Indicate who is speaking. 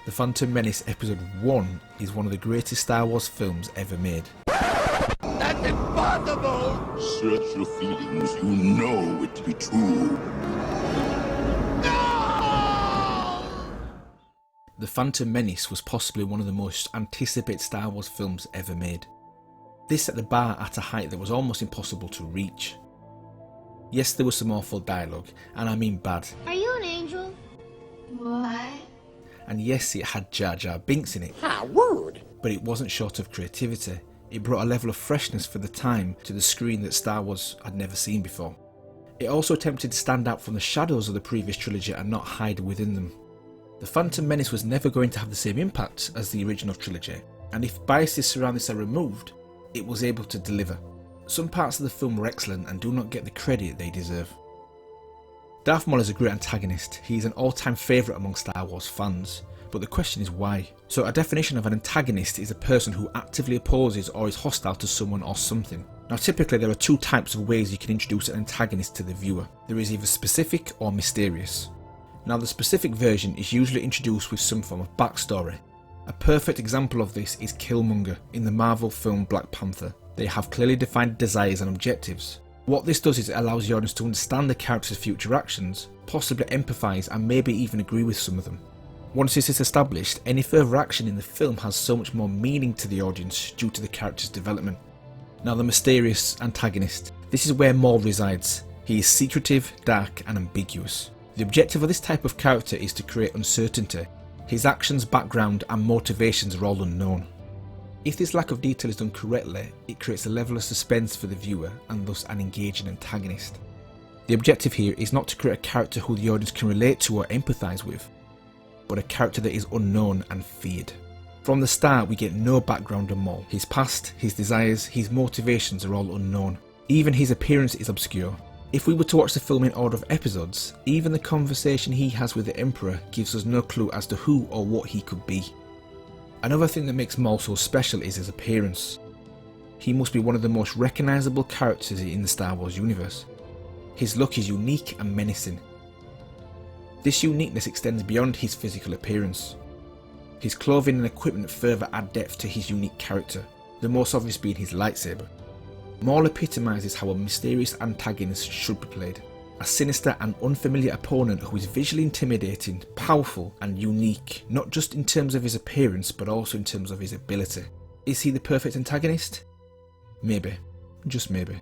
Speaker 1: The Phantom Menace Episode 1 is one of the greatest Star Wars films ever made.
Speaker 2: That's impossible!
Speaker 3: Search your feelings, you know it to be true.
Speaker 2: No!
Speaker 1: The Phantom Menace was possibly one of the most anticipated Star Wars films ever made. This set the bar at a height that was almost impossible to reach. Yes, there was some awful dialogue, and I mean bad.
Speaker 4: Are you an angel? What?
Speaker 1: And yes, it had Jar Jar Binks in it.
Speaker 2: Ah, word!
Speaker 1: But it wasn't short of creativity. It brought a level of freshness for the time to the screen that Star Wars had never seen before. It also attempted to stand out from the shadows of the previous trilogy and not hide within them. The Phantom Menace was never going to have the same impact as the original trilogy, and if biases surrounding this are removed, it was able to deliver. Some parts of the film were excellent and do not get the credit they deserve. Darth Maul is a great antagonist. He is an all-time favourite among Star Wars fans, but the question is why. So a definition of an antagonist is a person who actively opposes or is hostile to someone or something. Now typically there are two types of ways you can introduce an antagonist to the viewer. There is either specific or mysterious. Now the specific version is usually introduced with some form of backstory. A perfect example of this is Killmonger in the Marvel film Black Panther. They have clearly defined desires and objectives. What this does is it allows the audience to understand the character's future actions, possibly empathise and maybe even agree with some of them. Once this is established, any further action in the film has so much more meaning to the audience due to the character's development. Now the mysterious antagonist. This is where Maul resides. He is secretive, dark and ambiguous. The objective of this type of character is to create uncertainty. His actions, background and motivations are all unknown. If this lack of detail is done correctly, it creates a level of suspense for the viewer and thus an engaging antagonist. The objective here is not to create a character who the audience can relate to or empathise with, but a character that is unknown and feared. From the start we get no background on Maul. His past, his desires, his motivations are all unknown. Even his appearance is obscure. If we were to watch the film in order of episodes, even the conversation he has with the Emperor gives us no clue as to who or what he could be. Another thing that makes Maul so special is his appearance. He must be one of the most recognisable characters in the Star Wars universe. His look is unique and menacing. This uniqueness extends beyond his physical appearance. His clothing and equipment further add depth to his unique character, the most obvious being his lightsaber. Maul epitomises how a mysterious antagonist should be played. A sinister and unfamiliar opponent who is visually intimidating, powerful and unique, not just in terms of his appearance but also in terms of his ability. Is he the perfect antagonist? Maybe. Just maybe.